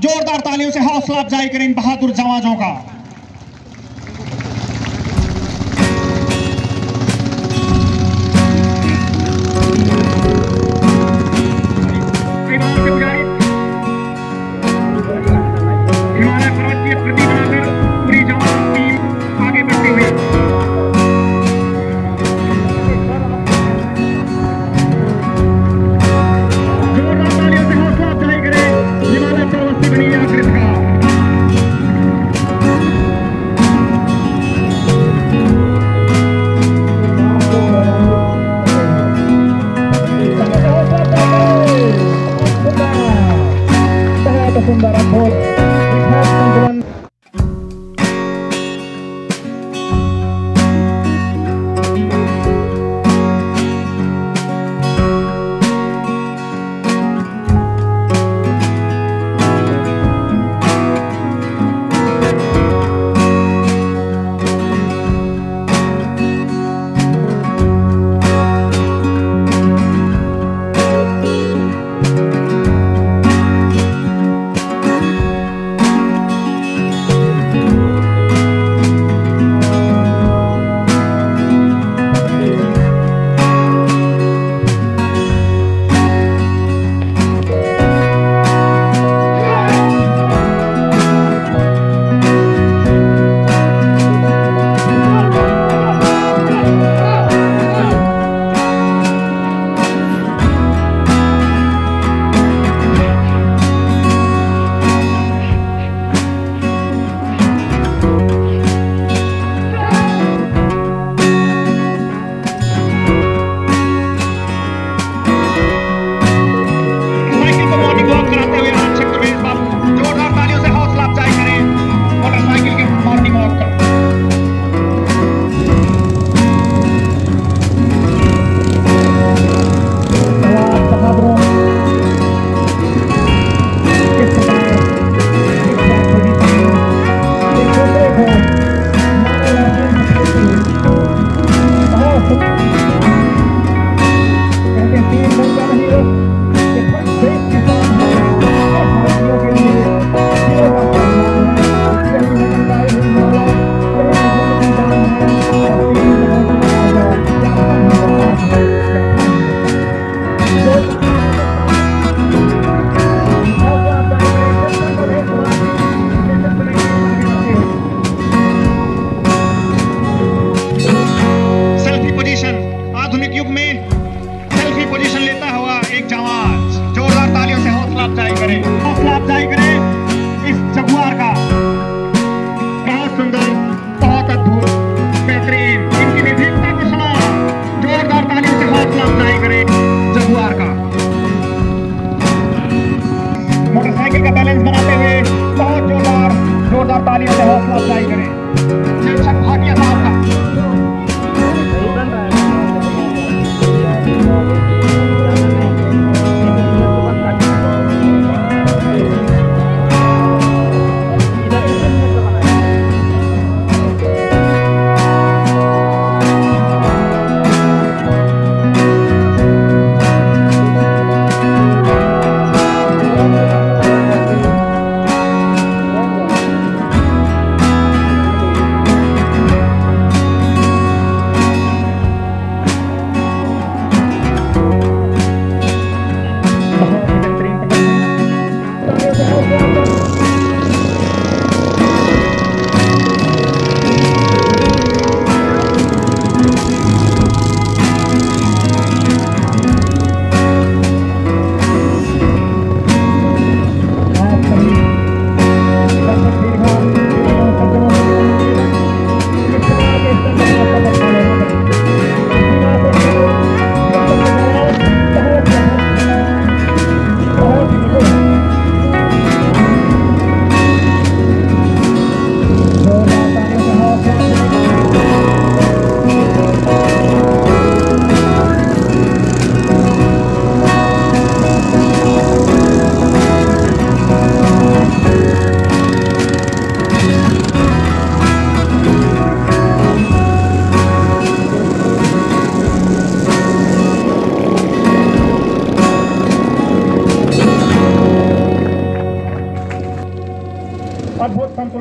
जोरदार तालियों से हौसला अफजाई करें इन बहादुर जवानों का। हिमालय पर्वत की प्रति बनाकर पूरी जवान टीम आगे बढ़ती हुई जोरदार तालियों से हौसला अफजाई करें हिमालय पर्वत से बनी आकृति का।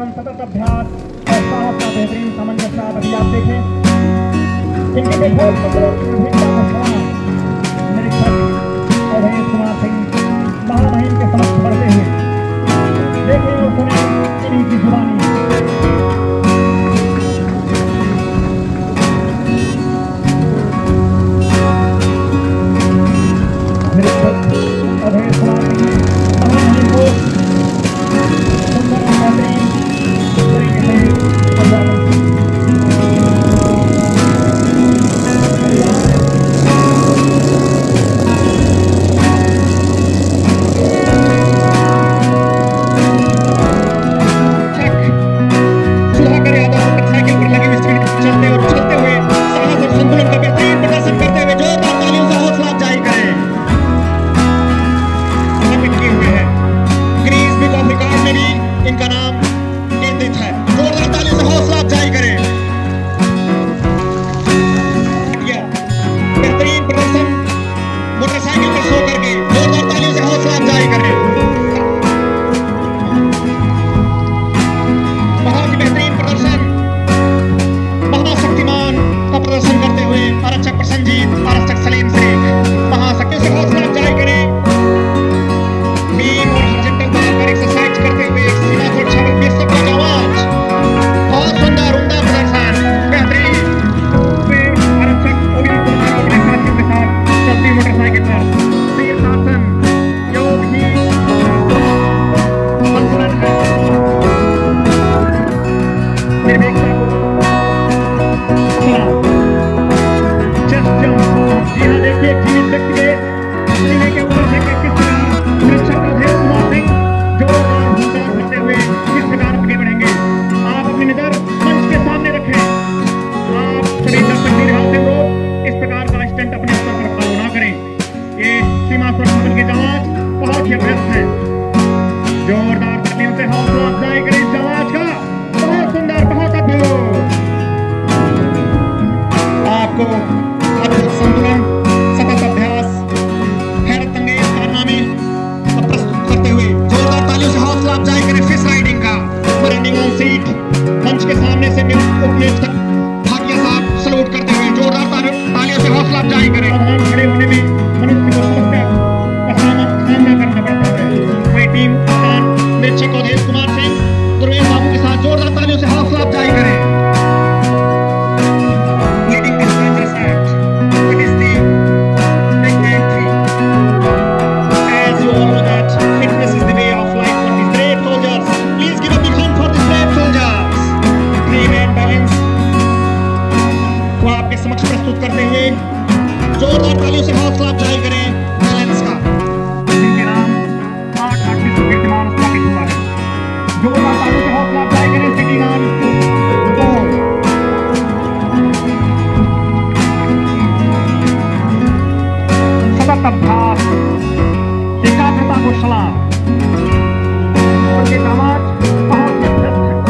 संतुलन, सतत अभ्यास और साहस का बेहतरीन सामंजस्य अभी आप देखें। इनके कठोर संतुलन की विभिन्नता को सलाम निरीक्षक अवधेश कुमार सिंह महामहिम के समक्ष बढ़ते हुए देखें और सुने इन्हीं की जुबानी। निरीक्षक अवधेश कुमार सिंह महामहिम को सुंदर और बेहतरीन तरीके से अभिवादन। जोरदार तालियों से हौसला अफजाई करें इस जवाज का। बहुत सुंदर, बहुत अद्भुत। आपको अद्भुत संतुलन, सतत अभ्यास, हैरत अंगेज कारनामे प्रस्तुत करते हुए जोरदार तालियों से हौसला अफजाई करें फिश राइडिंग का। रनिंग ऑन सीट मंच के सामने से उपनिरीक्षक भाटिया साहब सलूट करते हुए जोरदार तालियों से हौसला अफजाई करें। खड़े होने में मनुष्य को समस्या का सामना करना पड़ता है। हमारी टीम निरीक्षक अवधेश कुमार सिंह गुरवेश बाबू के साथ जोरदार तालियों से हौसला अफजाई करें। Leading this dangerous act, it is the big entry. As you all know that fitness is the way of life for these brave soldiers. Please give a big hand for these brave soldiers. 3-man balance को आपके समक्ष प्रस्तुत करते हुए जोरदार तालियों से हौसला अफजाई करें बैलेंस का। जिनके नाम 8 आर्टिस्ट कीर्तिमान स्थापित हुआ है। जोरदार तालियों से हौसला अफजाई करें कीर्तिमान को। सतत अभ्यास, एकाग्रता को सलाम। उनके दामाद बहुत ही अभ्यस्त हैं।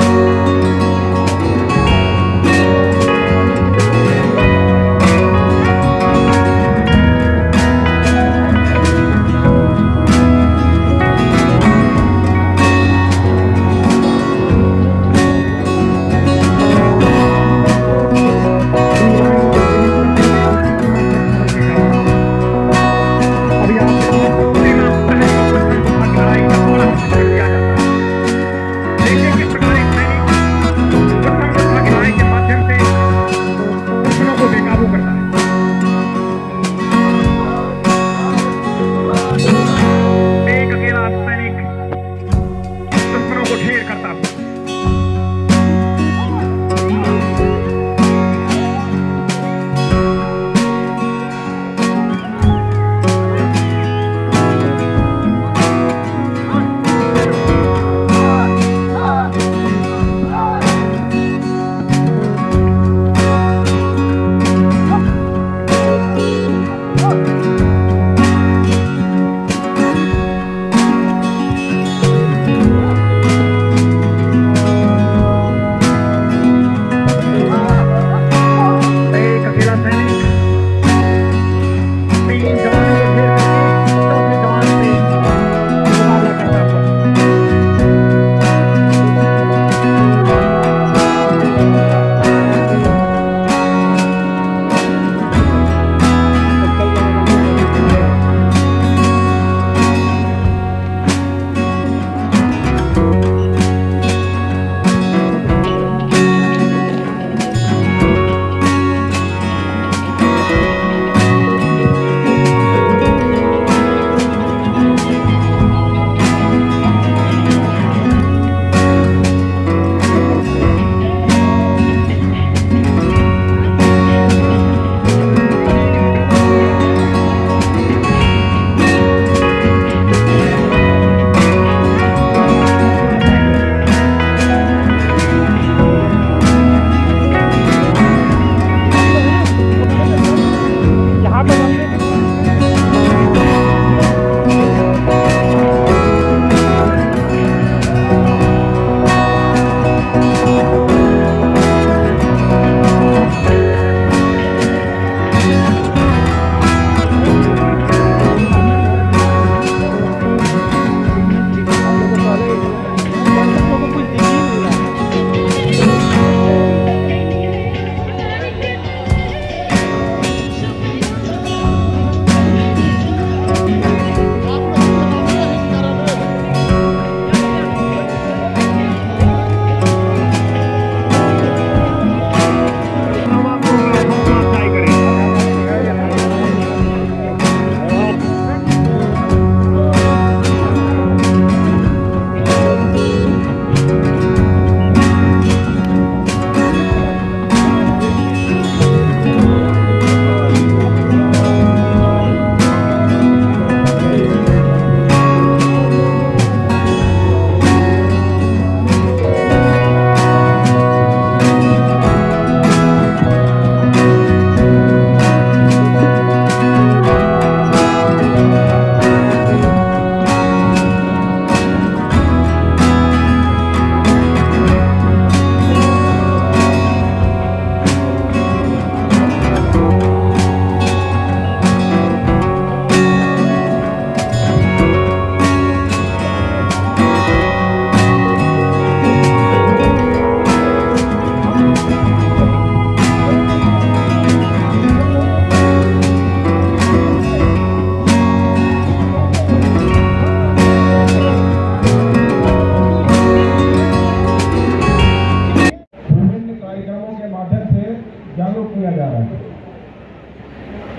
जागरूक किया जा रहा है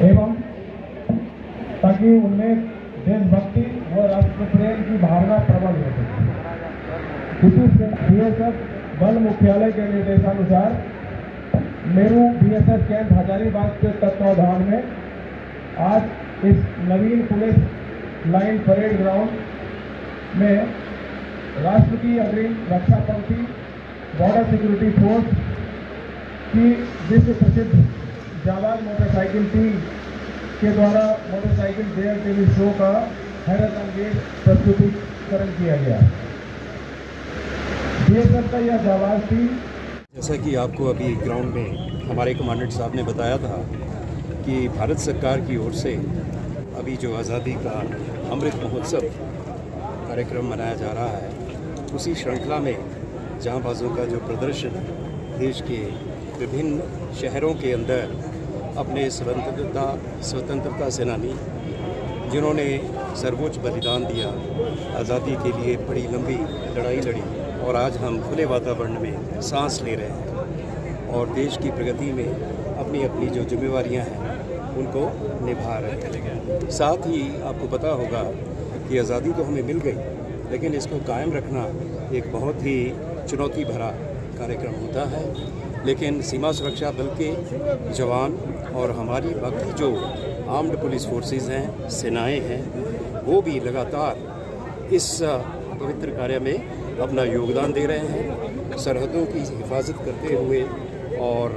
एवं ताकि उनमें देशभक्ति व राष्ट्र प्रेम की भावना प्रबल हो सके। इसी से बीएसएफ बल मुख्यालय के निर्देशानुसार मेरू बीएसएफ कैंप हजारीबाग के तत्वाधान में आज इस नवीन पुलिस लाइन परेड ग्राउंड में राष्ट्र की अग्रिम रक्षा पंक्ति बॉर्डर सिक्योरिटी फोर्स की विश्व प्रसिद्ध जाबाज मोटरसाइकिल टीम के द्वारा मोटरसाइकिल डेयर टीवी शो का हैरत अंगेज प्रस्तुतिकरण किया गया। बीएसएफ का यह जाबाज टीम, जैसा कि आपको अभी ग्राउंड में हमारे कमांडेंट साहब ने बताया था कि भारत सरकार की ओर से अभी जो आज़ादी का अमृत महोत्सव कार्यक्रम मनाया जा रहा है, उसी श्रृंखला में जांबाजों का जो प्रदर्शन देश के विभिन्न शहरों के अंदर अपने स्वतंत्रता सेनानी जिन्होंने सर्वोच्च बलिदान दिया, आज़ादी के लिए बड़ी लंबी लड़ाई लड़ी और आज हम खुले वातावरण में सांस ले रहे हैं और देश की प्रगति में अपनी अपनी जो जिम्मेवारियां हैं उनको निभा रहे हैं। साथ ही आपको पता होगा कि आज़ादी तो हमें मिल गई, लेकिन इसको कायम रखना एक बहुत ही चुनौती भरा कार्यक्रम होता है। लेकिन सीमा सुरक्षा बल के जवान और हमारी बाकी जो आर्म्ड पुलिस फोर्सेस हैं, सेनाएं हैं, वो भी लगातार इस पवित्र कार्य में अपना योगदान दे रहे हैं, सरहदों की हिफाजत करते हुए। और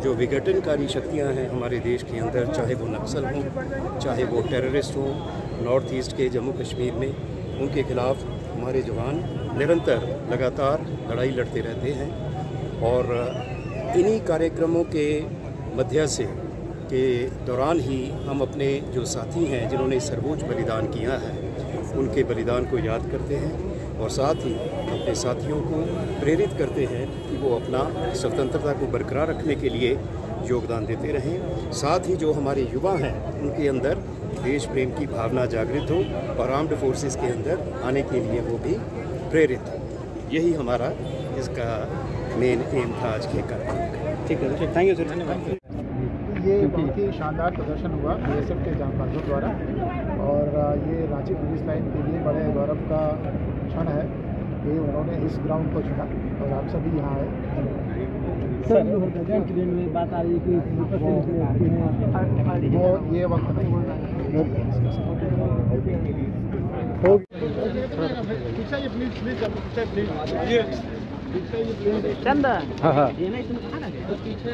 जो विघटनकारी शक्तियां हैं हमारे देश के अंदर, चाहे वो नक्सल हों, चाहे वो टेररिस्ट हों, नॉर्थ ईस्ट के जम्मू कश्मीर में, उनके खिलाफ हमारे जवान निरंतर लगातार लड़ाई लड़ते रहते हैं। और इन्हीं कार्यक्रमों के मध्य से के दौरान ही हम अपने जो साथी हैं जिन्होंने सर्वोच्च बलिदान किया है, उनके बलिदान को याद करते हैं और साथ ही अपने साथियों को प्रेरित करते हैं कि वो अपना स्वतंत्रता को बरकरार रखने के लिए योगदान देते रहें। साथ ही जो हमारे युवा हैं उनके अंदर देश प्रेम की भावना जागृत हो और आर्म्ड फोर्सेस के अंदर आने के लिए वो भी प्रेरित हो। यही हमारा इसका मेन एम था आज के कार्यक्रम। ठीक है, थैंक यू सर, धन्यवाद। ये बहुत ही शानदार प्रदर्शन हुआ बीएसएफ के जांबाजों द्वारा और ये रांची पुलिस लाइन के लिए बड़े गौरव का क्षण है कि उन्होंने इस ग्राउंड को चुना और आप सभी यहाँ आए। सर ट्रेन में बात आ रही है कि वो ये वक्त नहीं चंदा। हाँ ये नहीं तुम खाना तो पीछे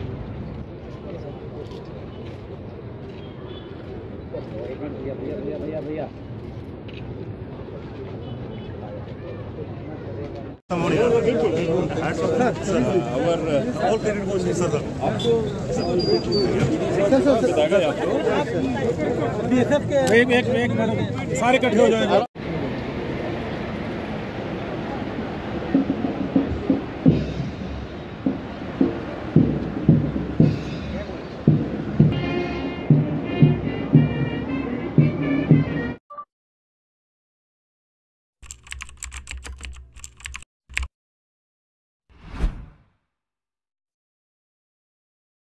भैया एक सारे इकट्ठे हो जाएंगे।